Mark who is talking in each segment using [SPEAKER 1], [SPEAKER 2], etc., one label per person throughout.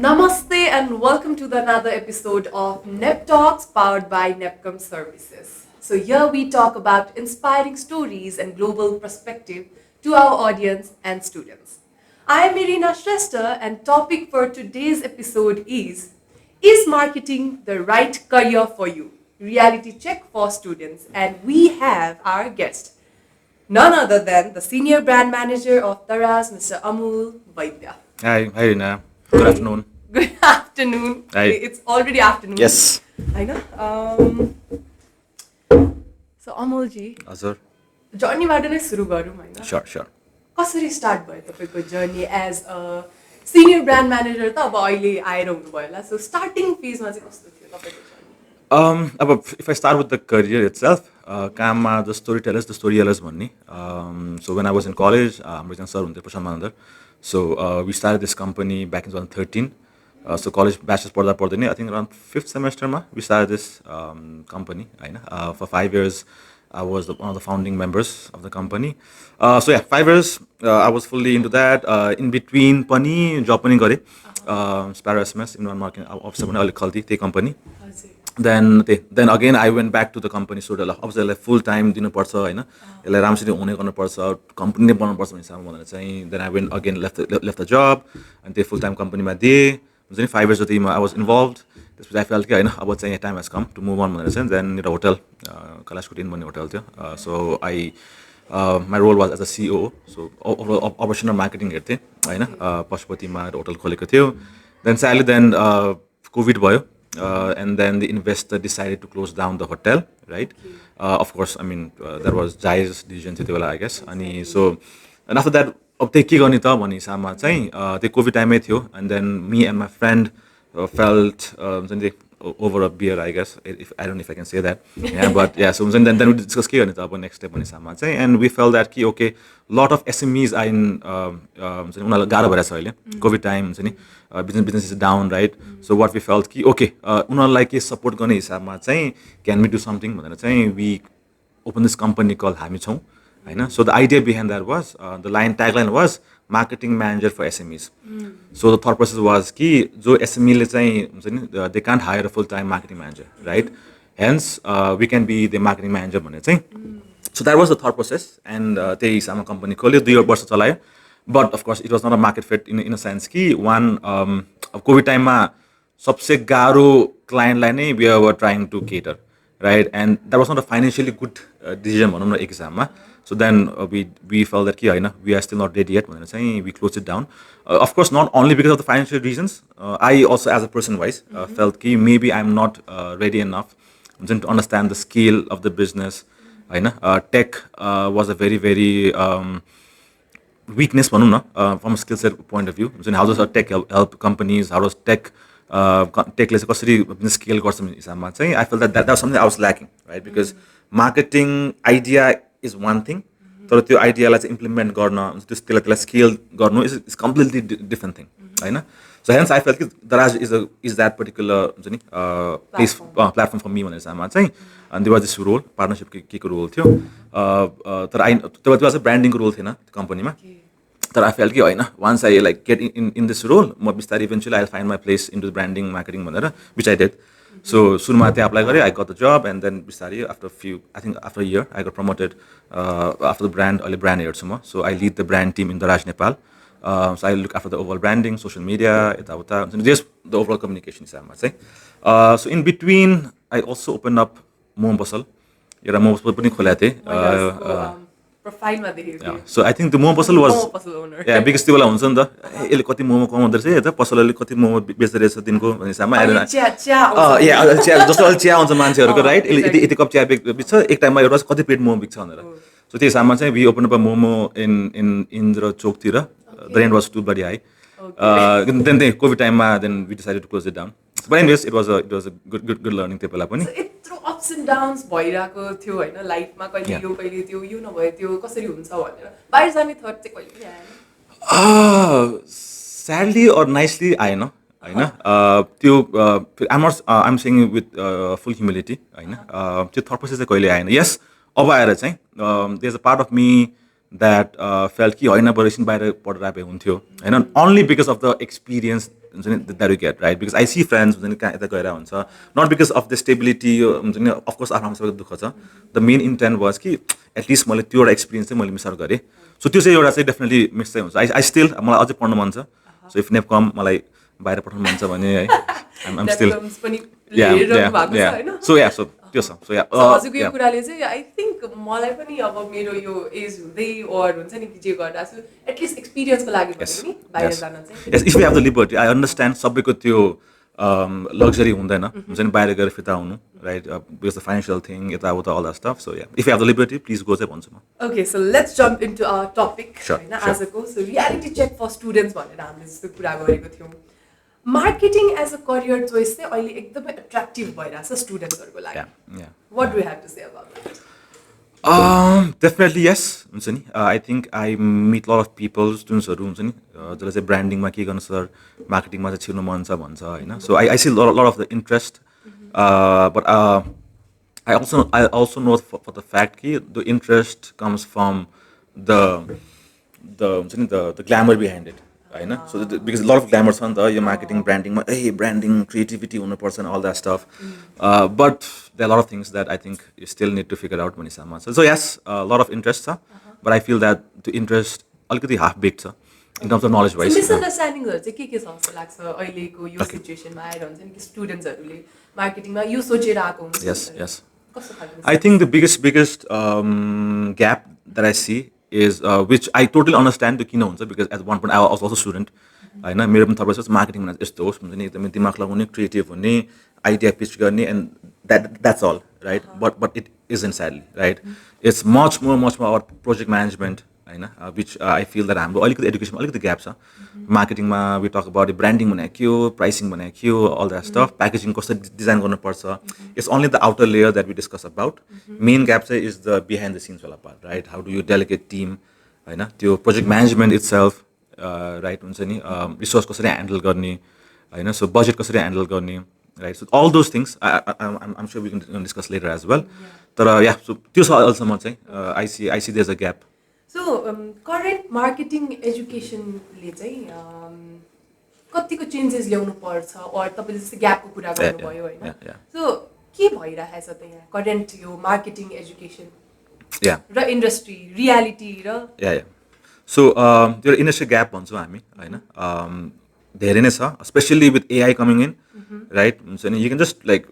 [SPEAKER 1] Namaste and welcome to another episode of NEPTALKS powered by Nepcoms Services. So here we talk about inspiring stories and global perspective to our audience and students. I am Irina Shrestha and topic for today's episode is marketing the right career for you? Reality check for students, and we have our guest, none other than the senior brand manager of Taras, Mr. Amul Baidya.
[SPEAKER 2] Hi, Irina. Good
[SPEAKER 1] Hi.
[SPEAKER 2] afternoon.
[SPEAKER 1] Good afternoon.
[SPEAKER 2] Hi.
[SPEAKER 1] It's already afternoon.
[SPEAKER 2] Yes.
[SPEAKER 1] I know. So Amulji,
[SPEAKER 2] Azur.
[SPEAKER 1] जर्नीबाट नै सुरु गरौँ हैन.
[SPEAKER 2] Sure.
[SPEAKER 1] कसरी start भयो तपाईँको journey as a senior brand manager त अब अहिले आएर हुनुभयो होला. सो स्टार्टिङ फेजमा चाहिँ कस्तो थियो तपाईँको journey?
[SPEAKER 2] If I start with the career itself, काममा the storytellers, the storytellers भन्ने. So when I was in college, हाम्रो एकजना सर हुन्थ्यो प्रशान्त Manandhar. So we started this company back in 2013. So college bachelor's पढ्दै नै I think around 5th semester मा we started this company हैन. For 5 years I was one of the founding members of the company. So yeah, 5 years I was fully into that. In between पनि job पनि गरे. Sparrow SMS in marketing officer पनि अलिक खल्ती त्यही company. Then again I went back to the company so obviously like full time दिनुपर्छ हैन. यसलाई राम्रोसित हुने गर्नुपर्छ, company नै बनाउनुपर्छ भन्ने हिसाबमा भनेर चाहिँ then I went again left the job and त्यही full time company मा दिए. हुन्छ नि 5 years जतिमा I was involved. त्यसपछि I felt कि हैन अब चाहिँ time has come to move on भनेर चाहिँ then एउटा होटल कैलाशकोट इन भन्ने होटल थियो. So I my role was as a COO. So overall operational marketing हेर्थेँ हैन. पशुपतिमा होटल खोलेको थियो. Then sadly then COVID भयो. And then the investor decided to close down the hotel, right? Of course, I mean, that was Jai's decision, I guess. And after that, अब त्यही के गर्ने त भन्ने हिसाबमा चाहिँ त्यो कोभिड टाइममै थियो. And then me and my friend felt over a beer, I guess. I don't know if I can say that. Yeah, but yeah, so then we discussed के गर्ने त अब next step भन्ने हिसाबमा चाहिँ. And we felt that कि okay, lot of SMEs are in उनीहरूलाई गाह्रो भइरहेछ अहिले कोभिड टाइम हुन्छ नि business is down, right? So what we felt कि okay, उनीहरूलाई के सपोर्ट गर्ने हिसाबमा चाहिँ can we do something भनेर चाहिँ we open this company called हामी छौँ हैन. So the idea behind that was the tagline was marketing manager for SMEs. So the thought process was कि जो SME ले चाहिँ हुन्छ नि they can't hire a full time marketing manager, right? Hence we can be the marketing manager भनेर चाहिँ. So that was the thought process and त्यही हिसाबमा company खोल्यो 2 वर्ष चलायो. But of course it was not a market fit in a sense कि one COVID टाइममा सबसे गाह्रो क्लाइन्टलाई नै we were trying to cater, right? And that was not a financially good decision भनौँ न एक हिसाबमा. So then we felt that कि हैन we are still not ready yet भनेर चाहिँ we closed it down. Of course not only because of the financial reasons. I also as a person wise felt कि maybe I'm not ready enough to understand the scale of the business हैन. Tech was a very weakness भनौँ न from a skill set point of view. How does tech help companies? How does tech techले चाहिँ कसरी business scale गर्छ भन्ने हिसाबमा चाहिँ I felt that was something I was lacking, right? Because marketing idea is one thing, तर त्यो आइडियालाई चाहिँ implement गर्न त्यसलाई स्केल गर्नु is completely different thing हैन. So hence I felt कि Daraj is that particular हुन्छ नि platform for me भनेर हिसाबमा चाहिँ and there was this role partnership के को रोल थियो. तर त्यो चाहिँ ब्रान्डिङको रोल थिएन कम्पनीमा. तर I felt कि हैन once I like get in this role म बिस्तारै eventually I'll find my place into branding marketing भनेर which I did. So सुरुमा त्यहाँ apply गरेँ, I got the job and then बिस्तारै after a year I got promoted after the brand अहिले brand हेर्छु म. So I lead the brand team in Daraj Nepal. So I look after the overall branding, social media, just the overall communication हिसाबमा चाहिँ. So in between I also opened up momo पसल. एउटा मोमो पसल पनि खोलेको थिएँ.
[SPEAKER 1] प्रोफाइलमा देखेको थिएँ.
[SPEAKER 2] So I think the momo pasal was
[SPEAKER 1] momo पसल ओनर.
[SPEAKER 2] yeah because त्यो बेला हुन्छ नि त यसले कति मोमो कमाउँदै रहेछ यता पसलले कति मोमो बेच्दै रहेछ दिनको भन्ने हिसाबमा आएर चिया जस्तो अहिले चिया हुन्छ मान्छेहरूको राइट यति कप चिया बिक्छ एक टाइममा एउटा कति प्लेट मोमो बिक्छ भनेर. So त्यो हिसाबमा चाहिँ we opened up a momo in Indra चोकतिर. The rent was too bloody high. Then the COVID time then we decided to close it down. But anyways it was a good learning त्यो बेला पनि.
[SPEAKER 1] यत्रो ups and downs भइरहेको थियो हैन लाइफमा कहिले यो कहिले त्यो यो नभए त्यो कसरी हुन्छ भनेर बाहिर जाने थट चाहिँ कहिले पनि आएन.
[SPEAKER 2] Sadly or nicely आएन हैन. त्यो I'm saying with full humility हैन. त्यो थट प्रोसेस चाहिँ कहिले आएन. Yes अब आएर चाहिँ there's a part of me that felt कि होइन बरु एकछिन बाहिर पढेर आए हुन्थ्यो होइन only because of the experience हुन्छ नि that we get, right? Because I see friends हुन्छ नि कहाँ यता गएर हुन्छ not because of the stability हुन्छ नि of course आफ्नो सबैको दुःख छ the main intent was कि at least मैले त्यो एउटा experience चाहिँ मैले मिस आउट गरेँ so त्यो चाहिँ एउटा चाहिँ definitely मिस चाहिँ हुन्छ I still मलाई अझै पढ्नु मन छ so if nepcom मलाई बाहिर पठाउनु मन छ भने है I'm still
[SPEAKER 1] Nepcoms पनि लिइरहनु भएको छ हैन
[SPEAKER 2] so yeah so त्यो छ so yeah
[SPEAKER 1] So हजुरको यो कुराले चाहिँ आई थिङ्क मलाई पनि अब मेरो यो एज हुँदै ओर हुन्छ नि कि जे गर्दा छु एटलिस्ट एक्सपिरियन्सको लागि भनेको नि बाहिर जान चाहिँ
[SPEAKER 2] yes if you have the liberty I understand सबैको त्यो luxury हुँदैन हुन्छ नि बाहिर गएर फिर्ता आउनु right because the financial thing यताउता all that stuff so yeah if you have the liberty please go चाहिँ भन्छु म
[SPEAKER 1] okay so let's jump into our topic
[SPEAKER 2] Sure,
[SPEAKER 1] हैन
[SPEAKER 2] sure.
[SPEAKER 1] आजको so reality check for students भनेर हामीले जस्तो कुरा गरेको थियौँ marketing as a career choice चाहिँ अहिले एकदमै एट्र्याक्टिभ भइरहेछ स्टुडेन्ट्सहरूको लागि
[SPEAKER 2] yeah
[SPEAKER 1] what do have to say about that
[SPEAKER 2] definitely yes हुन्छ नि I think I meet lot of people स्टुडेन्ट्सहरू हुन्छ नि जसले चाहिँ ब्रान्डिङमा के गर्नु सर मार्केटिङमा चाहिँ छिर्नु मन छ भन्छ होइन so I see lot of the interest but I also know for the fact कि the interest comes from the हुन्छ नि the glamour behind it होइन so because a lot of glamour छ नि त यो मार्केटिङ ब्रान्डिङमा ए ब्रान्डिङ क्रिएटिभिटी हुनुपर्छ all that stuff but there are a lot of things that I think you still need to figure out भन्ने हिसाबमा छ so yes a lot of interest छ but I feel that the interest अलिकति half baked छ in terms of knowledge wise
[SPEAKER 1] मिसअन्डरस्ट्यान्डिङहरू चाहिँ के छ जस्तो लाग्छ अहिलेको यो सिचुएसनमा आएर हुन्छ नि कि स्टुडेन्ट्सहरूले मार्केटिङमा यो सोचेर आएको हुन्छ
[SPEAKER 2] yes
[SPEAKER 1] कस्तो खालको
[SPEAKER 2] I think the biggest gap that I see is which I totally understand किन हुन्छ because at one point I was also a student होइन मेरो पनि थप्पै सोच मार्केटिङ भनेर यस्तो होस् हुन्छ नि एकदमै दिमाग लगाउने क्रिएटिभ हुने आइडिया पिच गर्ने and that's all right but it isn't sadly right it's much more about project management होइन which I feel that हाम्रो अलिकति एडुकेसनमा अलिकति ग्याप छ मार्केटिङमा we talk about ब्रान्डिङ भनेको के हो प्राइसिङ भनेको के हो all that stuff प्याकेजिङ कसरी डिजाइन गर्नुपर्छ it's only the outer layer that we discuss about main gap चाहिँ is the behind the scenes वाला part right how do you delegate team होइन त्यो प्रोजेक्ट म्यानेजमेन्ट इट्सेल्फ राइट हुन्छ नि resource कसरी handle गर्ने होइन सो बजेट कसरी ह्यान्डल गर्ने right so all those things I'm sure we can discuss later as well तर या सो त्यो छ अहिलेसम्म चाहिँ I see there is a gap
[SPEAKER 1] so current marketing एजुकेसनले चाहिँ कतिको चेन्जेस ल्याउनु पर्छ अर तपाईँले जस्तै ग्यापको कुरा गर्नुभयो होइन सो के भइरहेछ त यहाँ करेन्ट यो मार्केटिङ एजुकेसन र इन्डस्ट्री रियालिटी र
[SPEAKER 2] सो त्यो इन्डस्ट्री ग्याप भन्छौँ हामी होइन धेरै नै छ specially with AI coming in right हुन्छ नि you can just like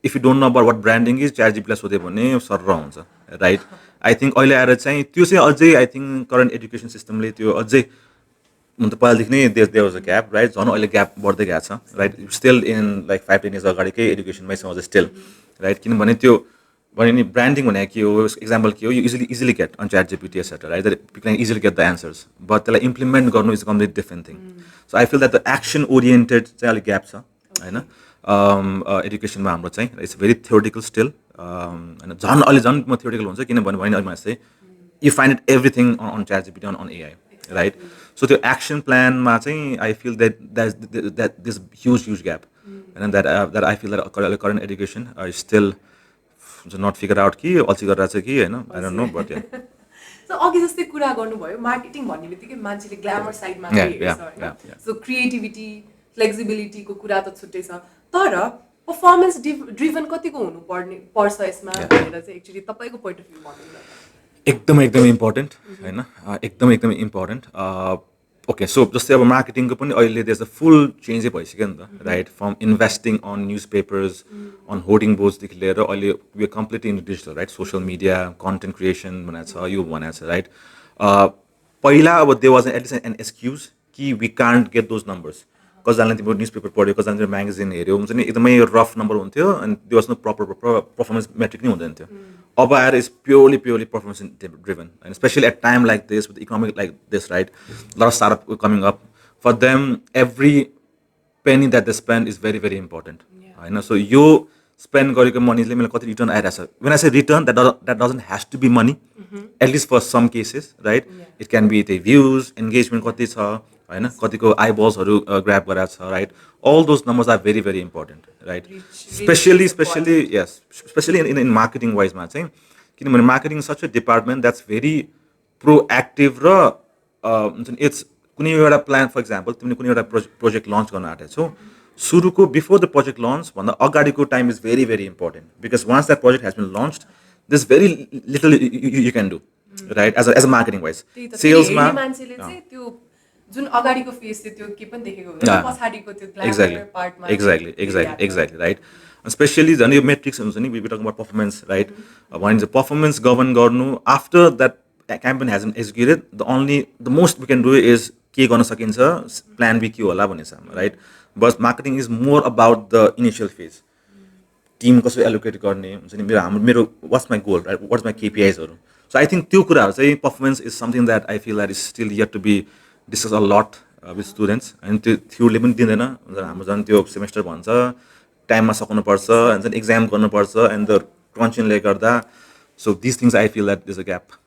[SPEAKER 2] if you don't know about what branding is chat जिपीलाई सोध्यो भने सर्र हुन्छ राइट आई थिङ्क अहिले आएर चाहिँ त्यो चाहिँ अझै आई थिङ्क करेन्ट एजुकेसन सिस्टमले त्यो अझै हुन त पहिलादेखि नै there was a gap right झन् अहिले ग्याप बढ्दै गएको छ right still in like 5-10 years अगाडिकै एजुकेसनमै छ अझै स्टिल राइट किनभने त्यो भने नि ब्रान्डिङ भनेको के हो एक्जाम्पल के हो you easily get on chat GPT etcetera right you can easily get the answers but त्यसलाई इम्प्लिमेन्ट गर्नु is complete different thing so I feel that the action oriented चाहिँ अलिक ग्याप छ होइन एजुकेसनमा हाम्रो चाहिँ इट्स भेरी थ्योरिटिकल स्टिल होइन झन् अहिले झन् म थ्योरिटिकल हुन्छ किनभने भने अहिले चाहिँ you find it everything on chat GPT on AI right so त्यो एक्सन प्लानमा चाहिँ I feel that this huge gap होइन that I feel that current education still not figure out कि अल्छी गरिरहेको छ कि होइन I don't know but
[SPEAKER 1] so अघि जस्तै कुरा गर्नुभयो मार्केटिङ भन्ने बित्तिकै मान्छेले ग्ल्यामर साइडमा हेर्छ होइन सो क्रिएटिभिटी फ्लेक्सिबिलिटीको कुरा त छुट्टै छ तर पर्फर्मेन्स ड्रिभन कतिको पर्छ यसमा भनेर चाहिँ एक्चुली तपाईँको पोइन्ट अफ भ्यू भन्नु
[SPEAKER 2] एकदमै इम्पोर्टेन्ट होइन एकदमै इम्पोर्टेन्ट ओके सो जस्तै अब मार्केटिङको पनि अहिले देयर इज अ फुल चेन्जै भइसक्यो नि त right from investing on news papers on hoarding बोर्ड्सदेखि लिएर अहिले we are completely in digital right social media content creation भनेको छ यो भनेको छ राइट पहिला अब they was at least an excuse कि we can't get those numbers कसैजनाले तिम्रो न्युज पेपर पढ्यो कसैजनाले तिम्रो म्यागजिन हेऱ्यो हुन्छ नि एकदमै रफ नम्बर हुन्थ्यो अनि त्यो was no proper performance metric नै हुँदैन थियो अब आएर इज प्योरली पर्फर्मेन्स ड्रिभन होइन specially at time like this with economic like this right lot of startup coming up for them every penny that the spend is very important होइन so यो spend गरेको मनीले मलाई कति return आइरहेछ when I say return that doesn't has to be money at least for some cases right it can be त्यो views engagement कति छ होइन कतिको आइबल्सहरू ग्राप गराएको छ right all those numbers are very important right especially yes especially in marketing wise ma चाहिँ किनभने marketing is such a department that's very proactive र हुन्छ नि इट्स कुनै एउटा प्लान फर इक्जाम्पल तिमीले कुनै एउटा प्रोजेक्ट लन्च गर्न आँटेको छौ सुरुको बिफोर द प्रोजेक्ट लन्च भन्दा अगाडिको time is very very important because once that project has been launch this very little you can do right as a marketing wise सेल्समा
[SPEAKER 1] मान्छेले चाहिँ त्यो जुन अगाडिको फेस थियो त्यो के पनि देखेको हुँदैन पछाडिको त्यो ग्ल्यामर पार्टमा
[SPEAKER 2] एक्ज्याक्टली राइट स्पेसली झन् यो मेट्रिक्स हुन्छ नि we talk about performance right भनिन्छ पर्फर्मेन्स गभर्न गर्नु after that campaign has been executed the most we can do is के गर्न सकिन्छ प्लान बी के होला भन्ने छ right but marketing is more about the initial phase team कसरी एलोकेट गर्ने हुन्छ नि मेरो what's my goal right what's my केपिआइजहरू सो आई थिङ्क त्यो कुराहरू चाहिँ performance is something that I feel that is still yet to be discuss a lot with students अनि त्यो थ्योरीले पनि दिँदैन हाम्रो झन् त्यो सेमेस्टर भन्छ टाइममा सकाउनुपर्छ अनि चाहिँ एक्जाम गर्नुपर्छ एन्ड द क्रन्चिङले गर्दा so this things I feel that is a gap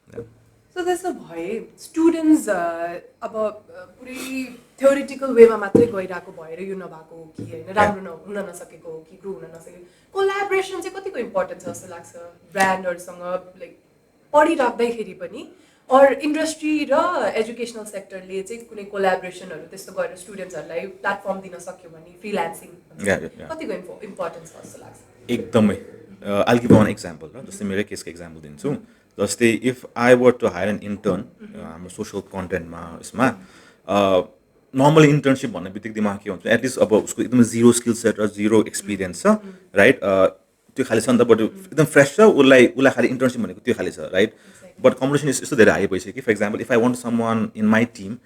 [SPEAKER 1] so त्यसो भए स्टुडेन्ट्स अब पुरै थ्योरिटिकल वेमा मात्रै गइरहेको भएर यो नभएको हो कि होइन राम्रो हुन नसकेको हो कि ग्रो हुन नसकेको कोलाबोरेसन चाहिँ कतिको इम्पोर्टेन्ट छ जस्तो लाग्छ ब्रान्डहरूसँग लाइक पढिराख्दैखेरि पनि अर इन्डस्ट्री र एजुकेसनल सेक्टरले चाहिँ कुनै कोलाबोरेसनहरू त्यस्तो गरेर स्टुडेन्ट्सहरूलाई प्लेटफर्म दिन सक्यो भने फ्रिल्यान्सिङ कतिको इम्पोर्टेन्ट छ जस्तो लाग्छ
[SPEAKER 2] एकदमै I'll give one example र जस्तै मेरै केसको एक्जाम्पल दिन्छु जस्तै if I were to hire an intern हाम्रो सोसियल कन्टेन्टमा यसमा नर्मली इन्टर्नसिप भन्ने बित्तिकै दिमाग के हुन्छ एटलिस्ट अब उसको एकदमै जिरो स्किल सेट र जिरो एक्सपिरियन्स छ राइट त्यो खालि छ नि त बट एकदम फ्रेस छ उसलाई खालि इन्टर्नसिप भनेको त्यो खालि छ राइट बट कम्पिटिसन यस्तो धेरै हाई भइसक्यो कि for example if I want someone in my team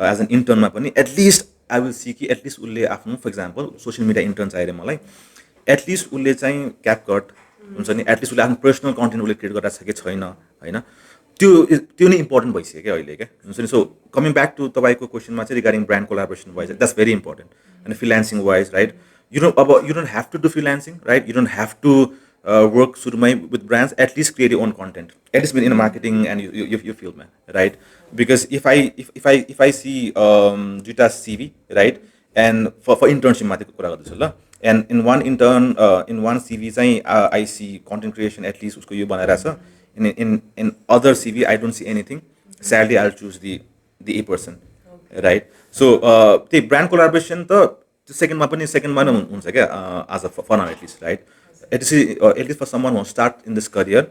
[SPEAKER 2] as an इन्टर्नमा पनि एटलिस्ट आई विल सी कि एटलिस्ट उसले आफ्नो for example social media intern चाहियो मलाई एटलिस्ट उसले चाहिँ क्यापकट हुन्छ नि एटलिस्ट उसले आफ्नो पर्सनल कन्टेन्ट उसले क्रिएट गरेर छ कि छैन होइन त्यो नै इम्पोर्टेन्ट भइसक्यो क्या अहिले क्या हुन्छ नि सो कमिङ ब्याक टु तपाईँको क्वेसनमा चाहिँ regarding brand collaboration wise that's very important अनि freelancing wise right you don't have to do freelancing right you don't have to work सुरुमै with brands at least create own content at least in marketing and यो फिल्डमा right because if I see दुइटा CV right and for internship माथिको कुरा गर्दैछु ल and in one CV चाहिँ I see content creation at least उसको यो बनाइरहेछ in other CV I don't see anything sadly I'll choose the A person right so the brand collaboration the second ma नै हुन्छ क्या as a for now at least right at least for someone who start in this career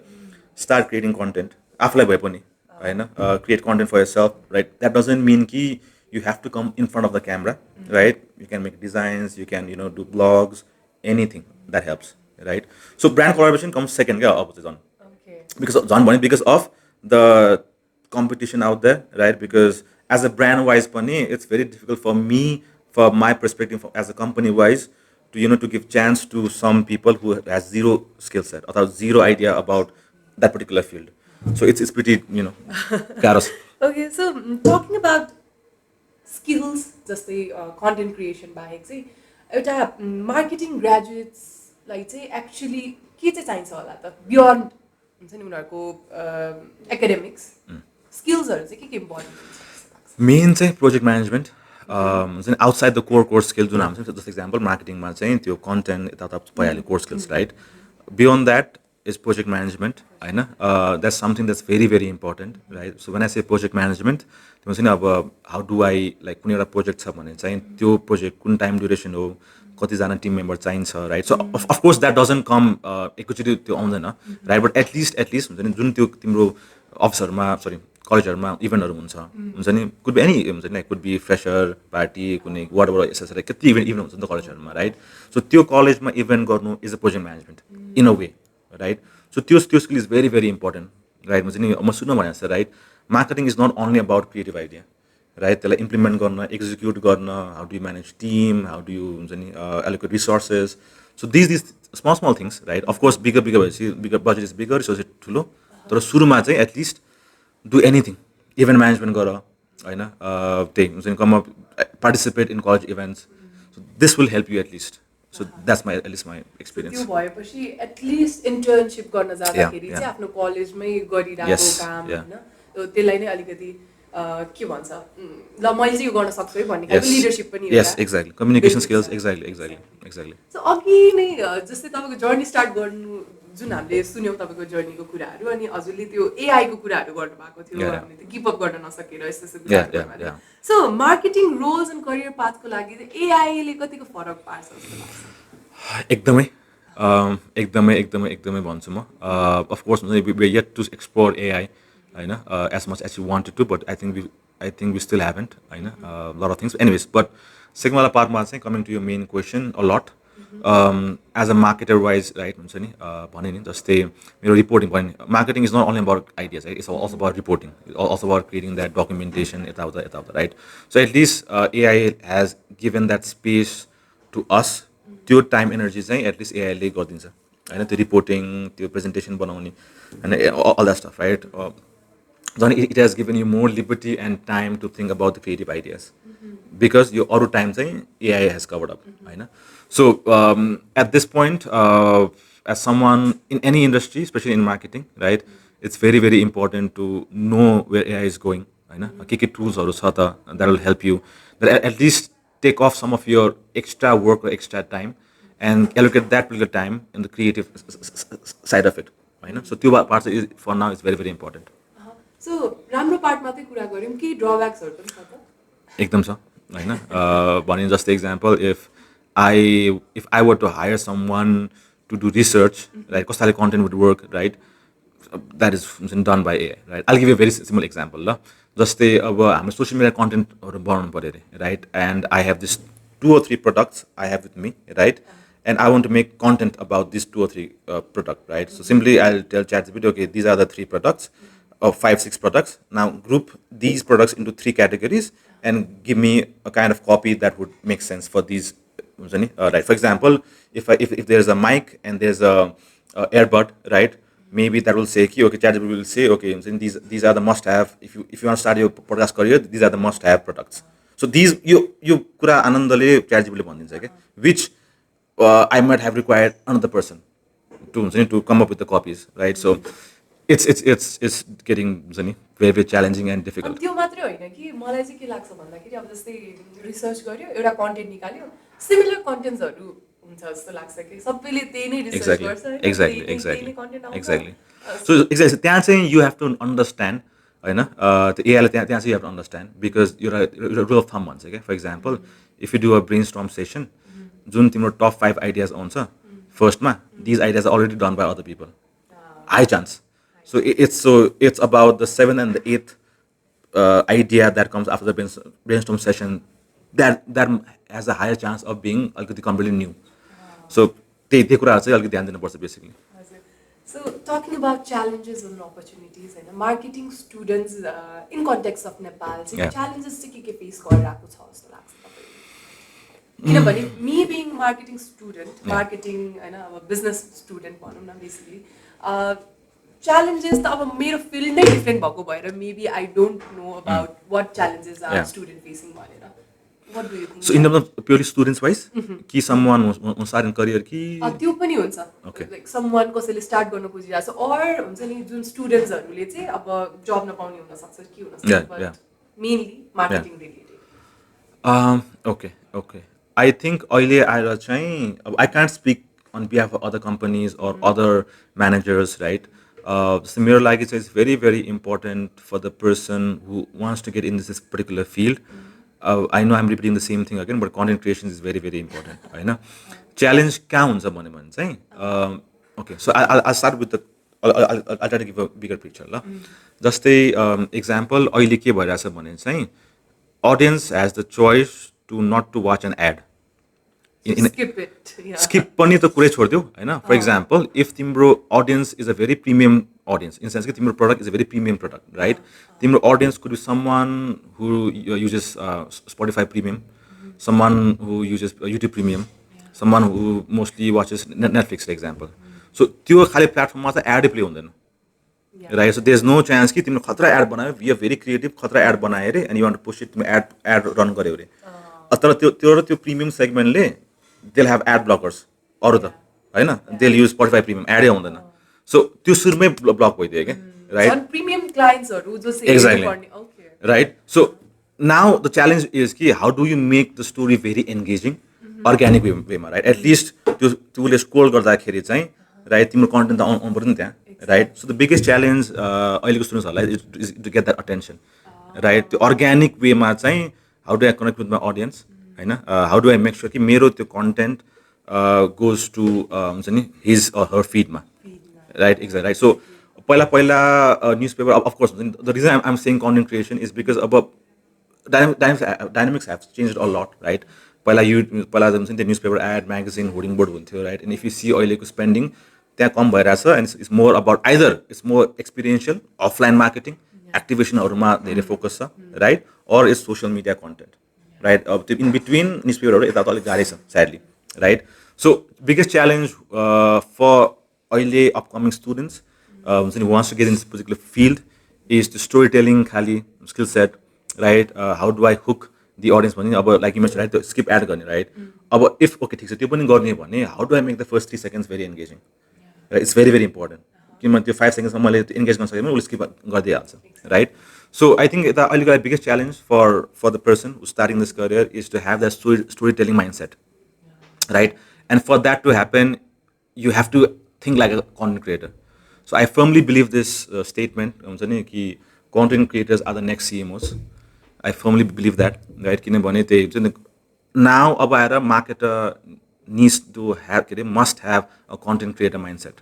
[SPEAKER 2] start creating content आफूलाई भए पनि हैन create content for yourself right that doesn't mean कि you have to come in front of the camera right you can make designs you can do blogs anything that helps right so brand collaboration comes second क्या अब चाहिँ because of the competition out there right because as a brand wise pani it's very difficult for me for my perspective as a company wise to to give chance to some people who has zero skill set or zero idea about that particular field so it's pretty chaos.
[SPEAKER 1] Okay so talking about skills just the content creation बाहेक चाहिँ एउटा marketing graduates like चाहिँ actually के चाहिँ चाहिन्छ होला त beyond हुन्छ नि उनीहरूको एकाडेमिक्स स्किल्सहरू चाहिँ के इम्पोर्टेन्ट हुन्छ
[SPEAKER 2] मेन चाहिँ प्रोजेक्ट म्यानेजमेन्ट हुन्छ नि आउटसाइड द कोर स्किल जुन हुन्छ जस्तो इक्जाम्पल मार्केटिङमा चाहिँ त्यो कन्टेन्ट यताउता भइहाल्यो core skills right beyond that is project management होइन that's something that's very very important right so when I say project management त्यो हुन्छ नि अब हाउ डु आई लाइक कुनै एउटा प्रोजेक्ट छ भने चाहिँ त्यो प्रोजेक्ट कुन टाइम ड्युरेसन हो कतिजना टिम मेम्बर चाहिन्छ right so of course that doesn't come एकैचोटि त्यो आउँदैन राइट बट एटलिस्ट हुन्छ नि जुन त्यो तिम्रो अफिसहरूमा सरी कलेजहरूमा इभेन्टहरू हुन्छ नि कुड बी एनी हुन्छ नि कुड बी फ्रेसर पार्टी कुनै वाटएभर यसरी कति इभेन्ट हुन्छ नि त कलेजहरूमा राइट सो त्यो कलेजमा इभेन्ट गर्नु is a project management in a way right so त्यो skill is very very important right हुन्छ नि म सुन्नु भनेको छ right marketing is not only about creative idea right त्यसलाई इम्प्लिमेन्ट गर्न एक्जिक्युट गर्न how do you manage team how do you हुन्छ नि allocate resources so these small things right of course bigger भएपछि bigger budget is bigger resource ठुलो तर सुरुमा चाहिँ at least do anything event management गर होइन त्यही हुन्छ नि come participate in college events so this will help you at least so that's my at least my experience
[SPEAKER 1] त्यो भएपछि एटलिस्ट इन्टर्नसिप गर्न जाँदाखेरि चाहिँ आफ्नो कलेजमै गरिरहेको काम होइन त्यसलाई नै अलिकति के भन्छ ल मैले चाहिँ यो गर्न सक्छु है भन्ने खालको लिडरसिप पनि हो
[SPEAKER 2] yes exactly communication skills exactly
[SPEAKER 1] so अघि नै जस्तै तपाईँको जर्नी स्टार्ट गर्नु जुन हामीले सुन्यौँ तपाईँको जर्नीको कुराहरू अनि हजुरले त्यो एआईको कुराहरू गर्नुभएको थियो
[SPEAKER 2] Yeah.
[SPEAKER 1] हामीले त्यो किपअप गर्न नसकेर यस्तो यस्तो
[SPEAKER 2] Yeah,
[SPEAKER 1] कुराहरू
[SPEAKER 2] yeah,
[SPEAKER 1] गर्नुभएको
[SPEAKER 2] yeah.
[SPEAKER 1] थियो so marketing roles and career पाथको लागि एआईले कतिको फरक पार्छ जस्तो लाग्छ
[SPEAKER 2] एकदमै एकदमै भन्छु म of course we yet to explore AI होइन as much as you wanted to but I think we still haven't होइन lot of things anyways but second वाला पार्टमा चाहिँ कमिङ टु यो main question a lot as a marketer wise right हुन्छ नि भने नि जस्तै मेरो रिपोर्टिङ भने नि marketing is not only about ideas है it's also about reporting also about creating that documentation यताउता right so at least AI has given that space to us त्यो टाइम एनर्जी चाहिँ एटलिस्ट एआईले गरिदिन्छ होइन त्यो रिपोर्टिङ त्यो प्रेजेन्टेसन बनाउने होइन अल द्याट स्टफ राइट झन् it has given you more liberty and time to think about the creative ideas because यो अरू टाइम चाहिँ एआई हेज कभर्ड अप होइन so at this point as someone in any industry specially in marketing right it's very very important to know where AI is going होइन के टुल्सहरू छ त that will help you that at least take off some of your extra work or extra time and allocate that particular time in the creative side of it होइन so त्यो part is for now is very very important
[SPEAKER 1] so राम्रो part मात्रै कुरा गऱ्यौँ कि ड्रब्याक्सहरू पनि छ त
[SPEAKER 2] एकदम छ होइन भने जस्तै example if I were to hire someone to do research right कस्ताले content would work right that is done by a right I give a very simple example ल जस्तै अब हाम्रो सोसियल मिडिया कन्टेन्टहरू बनाउनु पऱ्यो अरे right and I have this 2 or 3 products I have with me right and I want to make content about these 2 or 3 products, right? So simply I'll tell ChatGPT, okay, these are the 3 products, or 5-6 products. Now group these products into 3 categories and give me a kind of copy that would make sense for these. Right? For example, if there's a mic and there's a earbud, right? Maybe that will say, okay, ChatGPT will say, okay, these are the must-have. If you want to start your podcast career, these are the must-have products. So these you kura anandale ChatGPT le bhandincha ke, which I might have required another person to come up with the copies, right? So it's getting very very challenging and difficult.
[SPEAKER 1] त्यो मात्रै होइन कि मलाई चाहिँ के लाग्छ भन्दाखेरि अब जस्तै रिसर्च गर्यो एउटा कन्टेन्ट निकाल्यो सिमिलर कन्टेन्ट्सहरू हुन्छ जस्तो लाग्छ कि सबैले त्यही नै रिसर्च गर्छ
[SPEAKER 2] Exactly. So exactly त्यहाँ चाहिँ you have to understand होइन त्यो एआईलाई त्यहाँ चाहिँ you have to understand because एउटा rule of thumb भन्छ क्या. For example, if you do a brainstorm session, जुन तिम्रो top 5 ideas आउँछ फर्स्टमा these ideas are already done by other people. High chance. So it's about the 7th and the 8th idea that comes after the brainstorm session that has a higher chance of being completely new. So त्यही कुराहरू चाहिँ अलिकति ध्यान दिनुपर्छ basically.
[SPEAKER 1] So talking about challenges and opportunities and marketing students in context of Nepal, challenges चाहिँ के face गरिरहेको छ जस्तो लाग्छ तपाईलाई? किनभने me being marketing student, marketing हैन अब business student भनौँ न बेसिकली challenges त अब मेरो field नै different भएको भएर maybe I don't know about what challenges are student facing भनेर. What do you think?
[SPEAKER 2] So in terms of purely students wise, कि someone wants start in career कि
[SPEAKER 1] त्यो पनि हुन्छ.
[SPEAKER 2] Okay.
[SPEAKER 1] Like someone कसैले start गर्न खोजिरहेछ or हुन्छ नि जुन students हरूले चाहिँ अब job नपाउने हुन सक्छ के हुन सक्छ but mainly marketing related.
[SPEAKER 2] Okay. I think अहिले आएर चाहिँ I can't speak on behalf of other companies or other managers, right? So मेरो लागि चाहिँ it's very very important for the person who wants to get in this particular field. I know I'm repeating the same thing again, but content creation is very very important. होइन challenge कहाँ हुन्छ भने चाहिँ okay, so I'll start with I'll try to give a bigger picture ल. जस्तै example अहिले के भइरहेछ भने चाहिँ audience has the choice to not to watch an ad.
[SPEAKER 1] Skip it.
[SPEAKER 2] Skip पनि त कुरै छोडिदेऊ होइन. For example, if तिम्रो audience is a very premium audience, in sense कि तिम्रो product is a very premium product, right? तिम्रो audience could be someone who uses Spotify Premium, someone who uses YouTube Premium, someone who mostly watches Netflix, for example. So त्यो खाली प्लेटफर्ममा त एडै play हुँदैन, right? So there's no chance कि तिम्रो खतरा add बनायो, we are very creative, खतरा एड बनायो अरे and you want to push it, तिम्रो एड रन गर्यो अरे. तर त्यो premium सेगमेन्टले they'll have ad blockers अरू त होइन, they'll use Spotify Premium एडै आउँदैन. So त्यो सुरुमै ब्लक भइदियो क्या, right?
[SPEAKER 1] Premium clientsहरू जो
[SPEAKER 2] Exactly. Right? So now the challenge is कि how do you make the story very engaging, organic way मा, right? At least त्योले स्क्रोल गर्दाखेरि चाहिँ राइट तिम्रो कन्टेन्ट त आउनु पर्यो नि त्यहाँ right so the biggest challenge अहिलेको स्टुडेन्ट्सहरूलाई is to get that attention right त्यो अर्ग्यानिक वेमा चाहिँ how do I connect with my audience होइन how do I make sure कि मेरो त्यो कन्टेन्ट गोज टु हुन्छ नि हिज हर फिडमा राइट एक्ज्याक्ट राइट सो पहिला न्युज पेपर अफकोर्स हुन्छ नि the reason I'm saying content creation is because अब dynamics have change a lot right पहिला हुन्छ नि त्यो news paper ad magazine hoarding board हुन्थ्यो right and if you see अहिलेको स्पेन्डिङ त्यहाँ कम भइरहेछ and it's more about either it's more experiential offline marketing एक्टिभेसनहरूमा धेरै फोकस छ right or it's social media content right अब त्यो इन बिट्विन न्युज पेपरहरू यता त अलिक गाह्रै छ sadly right so biggest challenge for अहिले अपकमिङ स्टुडेन्ट्स हुन्छ नि wants to get in this particular field is to story telling खालि skill set right how do I hook the audience भने अब लाइक यु मेन्सन राइट त्यो skip ad गर्ने right अब if okay ठिक छ त्यो पनि गर्ने भने how do I make the first 3 seconds very engaging right it's very very important किनभने त्यो 5 secondsमा मैले त्यो इन्गेज गर्न सकेँ भने उसले स्किप गरिदिइहाल्छ राइट सो आई थिङ्क यता अहिलेको लागि biggest challenge for the person who starting this career is to have the story telling mind set right and for that to happen you have to think like a content creator so I firmly believe this statement हुन्छ नि कि content creators are the next CMOs I firmly believe that right किनभने त्यही हुन्छ नि now अब आएर marketer needs to have के अरे must have a content creator mind set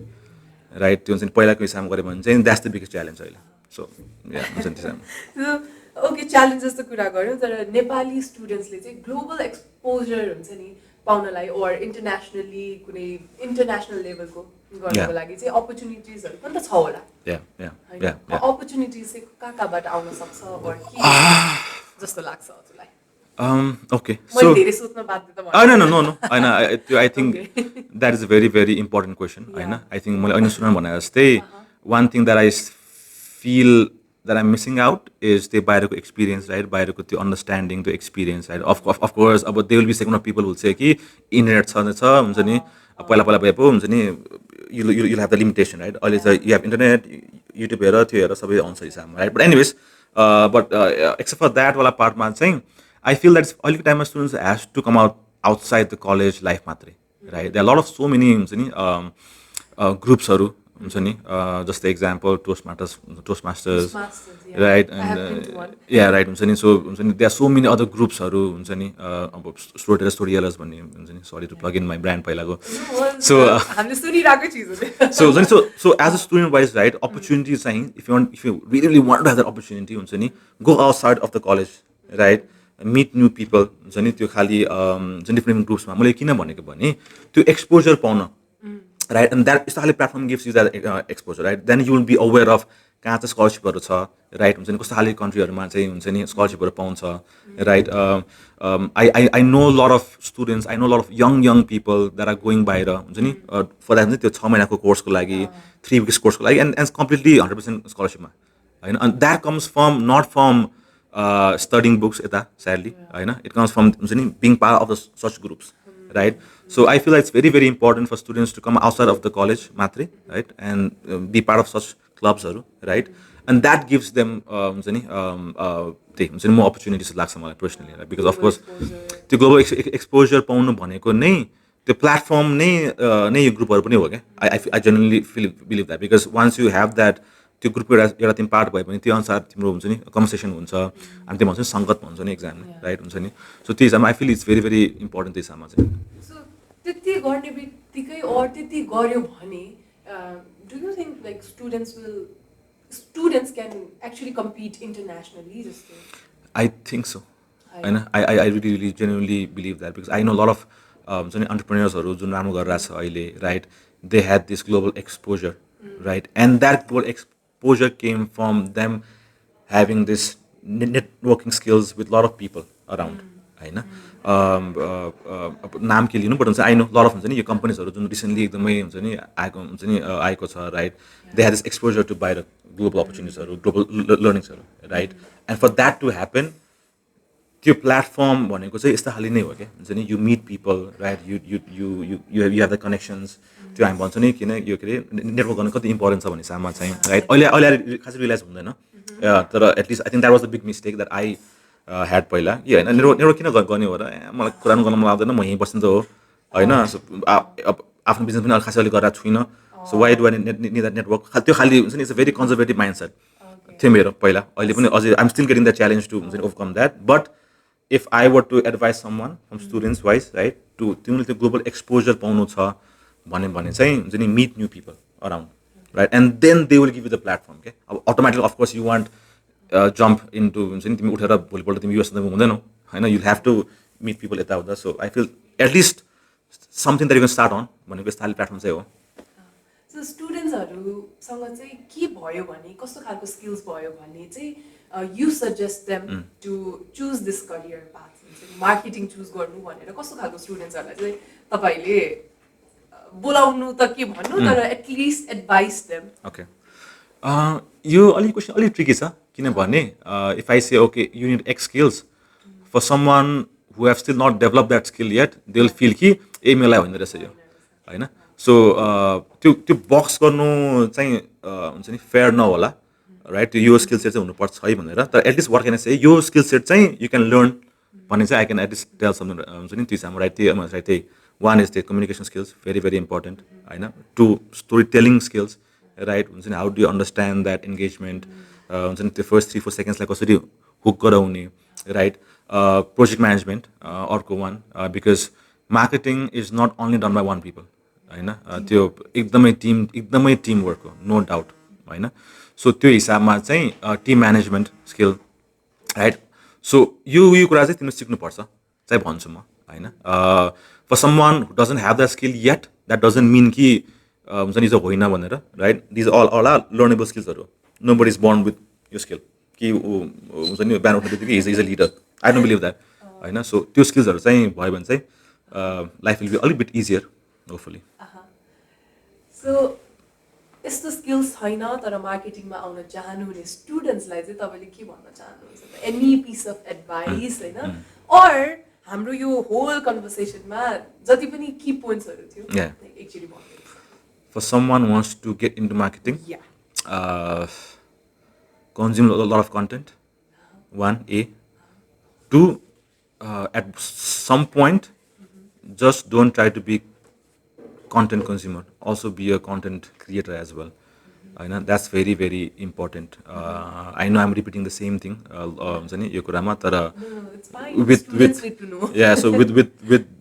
[SPEAKER 2] right त्यो हुन्छ नि पहिलाको हिसाबमा गऱ्यो भने चाहिँ द्याट्स द बिगेस्ट च्यालेन्ज अहिले सो हुन्छ नि त्यसमा
[SPEAKER 1] ओके च्यालेन्जेसको कुरा गऱ्यौँ तर नेपाली स्टुडेन्ट्सले चाहिँ ग्लोबल एक्सपोजर हुन्छ नि पाउनलाई ओर इन्टरनेसनली कुनै इन्टरनेसनल लेभलको गर्नको लागि चाहिँ अपर्च्युनिटिजहरू पनि त छ होला अपर्च्युनिटिज चाहिँ कहाँबाट आउन सक्छ ओर के जस्तो लाग्छ हजुरलाई
[SPEAKER 2] Okay,
[SPEAKER 1] मैले
[SPEAKER 2] so
[SPEAKER 1] धेरै सोच्न बाध्य त
[SPEAKER 2] no. I think that is a very very important question. I think मैले अहिले सुनाउनु भने जस्तै one thing that I feel that I'm missing out is the बाहिरको experience, right? बाहिरको त्यो understanding, त्यो experience, right? Of course, अब there will be segment of people who will say कि internet छ हुन्छ नि पहिला भए पो हुन्छ नि you'll have the limitation, right? अहिले चाहिँ you have internet, YouTube हेर त्यो हेर सबै आउँछ हिसाबमा, right? But anyways, except for that वाला पार्टमा चाहिँ I feel that अहिलेको टाइममा students has to come outside the college life मात्रै right there are a lot of so many हुन्छ नि ग्रुप्सहरू हुन्छ नि जस्तै example Toastmasters right and right हुन्छ नि सो हुन्छ नि there are so many other ग्रुप्सहरू हुन्छ नि अब स्टोरी टेलर्स भन्ने हुन्छ नि sorry to plug in my brand पहिलाको सो
[SPEAKER 1] हामीले सुनिरहेकै चिज हो
[SPEAKER 2] so हुन्छ नि so as a student wise right opportunity चाहिँ if you really want to have that opportunity हुन्छ नि go outside of the college right meet new people हुन्छ नि त्यो खालि जुन डिफ्रेन्ट ग्रुप्समा मैले किन भनेको भने त्यो एक्सपोजर पाउन राइट एन्ड द्याट यस्तो खालि platform gives you that exposure right then you will be aware of कहाँ चाहिँ स्कलरसिपहरू छ राइट हुन्छ नि कस्तो खालि कन्ट्रीहरूमा चाहिँ हुन्छ नि स्कलरसिपहरू पाउँछ right I know lot of students I know lot of young people that are going बाहिर हुन्छ नि फर द्याट त्यो 6 महिनाको कोर्सको लागि 3 weeks कोर्सको लागि एन्ड कम्प्लिटली 100% स्कलरसिपमा होइन अनि that comes from not from studying books यता sadly होइन it comes from being part of the such groups right so I feel like it's very very important for students to come outside of the college matri right and be part of such clubs right and that gives them हुन्छ नि त्यही हुन्छ नि more opportunities लाग्छ मलाई personally right? because of course त्यो global exposure पाउनु भनेको नै त्यो प्लेटफर्म नै यो ग्रुपहरू पनि हो क्या I genuinely believe that because once you have that त्यो ग्रुप एउटा तिमी पार्ट भयो भने त्यो अनुसार तिम्रो हुन्छ नि कन्भर्सेसन हुन्छ अनि त्यो भन्छ नि सङ्गत भन्छ नि एक्जाम राइट हुन्छ नि सो त्यो हिसाबमा I feel it's very very important त्यो हिसाबमा चाहिँ
[SPEAKER 1] सो त्यति गर्ने बित्तिकै अरू त्यति गर्यो भने do you think like students can actually compete internationally जस्तो
[SPEAKER 2] आई थिङ्क सो होइन I really genuinely believe that because I know lot of हुन्छ नि अन्टरप्रेन्यर्सहरू जुन राम्रो गरिरहेको छ अहिले right they had this global exposure right and that global exposure came from them having this networking skills with a lot of people around होइन नाम के लिनु बट हुन्छ आई नो लट अफ हुन्छ नि यो कम्पनीजहरू जुन रिसेन्टली एकदमै आएको छ right they have this exposure to बाहिर ग्लोबल अपर्च्युनिटिजहरू ग्लोबल लर्निङ्सहरू right and for that to happen त्यो प्लेटफर्म भनेको चाहिँ यस्तो खालि नै हो क्या हुन्छ नि you meet people right you have the connections त्यो हामी भन्छौँ नि किन यो के अरे नेटवर्क गर्नु कति इम्पोर्टेन्ट छ भन्ने हिसाबमा चाहिँ राइट अहिले खासै रियलाइज हुँदैन तर at least I think that was the big mistake that I had पहिला कि होइन नेटवर्क किन गर्ने हो र मलाई कुरा गर्नु मलाई आउँदैन म यहीँ बस्नु त हो होइन आफ्नो बिजनेस पनि खासै अलिक गरेर छुइनँ so why do I need that network त्यो खालि हुन्छ नि it's a very conservative mindset थियो मेरो पहिला अहिले पनि अझै I'm still getting the challenge to हुन्छ नि overcome that but if I were to advise someone from students wise right to तिमीले त्यो ग्लोबल एक्सपोजर पाउनु छ भने चाहिँ हुन्छ नि meet new people around right and then they will give you the platform के अब automatic of course you want jump into हुन्छ नि तिमी उठेर भोलिपल्ट तिमी युएसमा हुँदैनौ होइन you have to meet people यताउता so I feel at least something that you can start on भनेको यस्तो खाले प्लेटफर्म चाहिँ हो
[SPEAKER 1] सो स्टुडेन्ट्सहरूसँग चाहिँ के भयो भने कस्तो खालको स्किल्स भयो भने चाहिँ you suggest them to choose this career path हुन्छ नि मार्केटिङ चुज गर्नु भनेर कस्तो खालको स्टुडेन्ट्सहरूलाई चाहिँ तपाईँले बोलाउनु त के भन्नु तर एटलिस्ट एडभाइस देम
[SPEAKER 2] ओके यो अलिक क्वेसन अलिक ट्रिकी छ किनभने if I say okay you need X skills for someone who have still not develop that skill yet they will feel कि ए मलाई होइन रहेछ यो होइन सो त्यो बक्स गर्नु चाहिँ हुन्छ नि फेयर नहोला राइट त्यो यो स्किल सेट चाहिँ हुनुपर्छ है भनेर तर एटलिस्ट वर्क चाहिँ यो स्किल सेट चाहिँ यु क्यान लर्न भन्ने चाहिँ I can at least tell something हुन्छ नि त्यो चाहिँ राइट त्यही वान इज त्यो communication skills very very important होइन to story telling skills right हुन्छ नि how do understand that engagement हुन्छ नि त्यो फर्स्ट 3-4 सेकेन्ड्सलाई कसरी हुक गराउने राइट प्रोजेक्ट म्यानेजमेन्ट अर्को one because marketing is not only done by one people होइन त्यो एकदमै टिमवर्क हो नो डाउट होइन सो त्यो हिसाबमा चाहिँ team management skill right so यो कुरा चाहिँ तिमीले सिक्नुपर्छ चाहिँ भन्छु म होइन for someone who doesn't have that skill yet that doesn't mean कि हुन्छ नि जो होइन भनेर right these all are learnable स्किल्सहरू nobody is born with यो स्किल कि हुन्छ नि बिहान उठ्ने बित्तिकै is a leader I don't believe that होइन सो त्यो स्किल्सहरू चाहिँ भयो भने चाहिँ लाइफ विल बी अलिक बिट इजियर होपफुली
[SPEAKER 1] सो यस्तो स्किल्स छैन तर मार्केटिङमा आउन चाहनुहुने स्टुडेन्ट्सलाई चाहिँ तपाईँले के भन्न चाहनुहुन्छ एनी पिस अफ एडभाइस होइन अर हाम्रो यो होल कन्भर्सेसनमा जति पनि की पोइन्ट्सहरू थियो एकचोटि भन्नु
[SPEAKER 2] for someone wants to get into marketing consume a lot of content 1 2 at some point just don't try to be content consumer also be a content creator as well I know that's very very important I know I'm repeating the same thing यो कुरामा तर yeah so with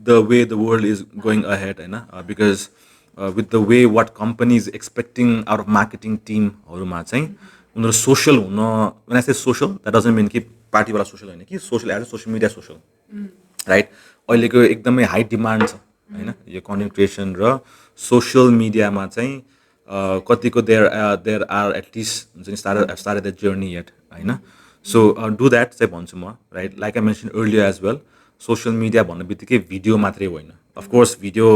[SPEAKER 2] the way the world is going ahead होइन because with the way what companies expecting out of marketing team हरूमा चाहिँ उनीहरू social हुन when I say social that doesn't mean कि Pardiwala social होइन कि social as social media social right अहिलेको एकदमै हाई डिमान्ड छ होइन यो कन्टेन्ट क्रिएसन र सोसियल मिडियामा चाहिँ कतिको देयर आर एटलिस्ट हुन्छ नि स्टार्ट द जर्नी एट होइन सो डु द्याट चाहिँ भन्छु म right like I mention earlier as well social media भन्ने बित्तिकै भिडियो मात्रै होइन अफकोर्स video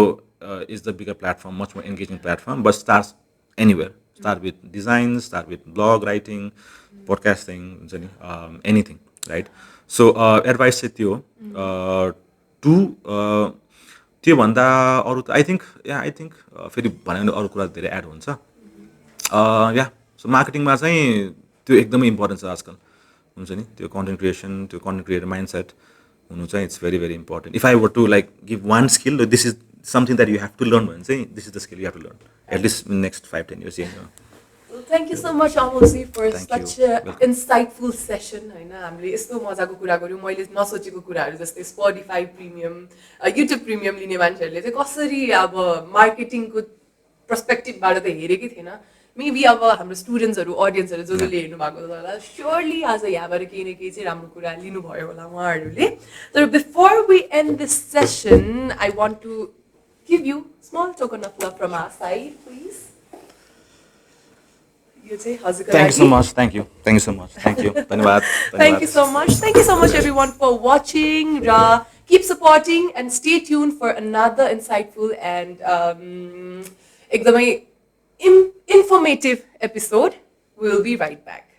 [SPEAKER 2] is the bigger platform much more engaging platform but starts anywhere start with design, start with blog writing, podcasting, anything, right? So advice चाहिँ त्यो to त्यो भन्दा अरू I think फेरि भन्यो भने अरू कुरा धेरै एड हुन्छ या सो मार्केटिङमा चाहिँ त्यो एकदमै इम्पोर्टेन्ट छ आजकल हुन्छ नि त्यो कन्टेन्ट क्रिएसन त्यो कन्टेन्ट क्रिएटर माइन्डसेट हुनु चाहिँ it's very very important if I were to like give one skill this is something that you have to learn भने चाहिँ this is the skill you have to learn at least in the next 5-10 years
[SPEAKER 1] Well, thank you so much Amul for such an insightful session हैन हामीले यस्तो मजाको कुरा गर्यौं मैले नसोचेको कुराहरु जस्तै Spotify प्रिमियम YouTube प्रिमियम लिने मान्छेहरुले चाहिँ कसरी अब मार्केटिङको पर्सपेक्टिभबाट त हेरेकै थिएन मेबी अब हाम्रो स्टुडेन्ट्सहरु अडियन्सहरु जसले हेर्नु भएको होला श्योरली आज यहाँबाट केही न केही चाहिँ राम्रो कुरा लिनु भयो होला उहाँहरुले तर before we end this session I want to give you small token of love from our side, please.
[SPEAKER 2] Thank you so much. Thank you. Thank you so much. Thank you. Dhanyawad.
[SPEAKER 1] Thank you so much. Thank you so much, everyone, for watching. Keep supporting and stay tuned for another insightful and informative episode. We'll be right back.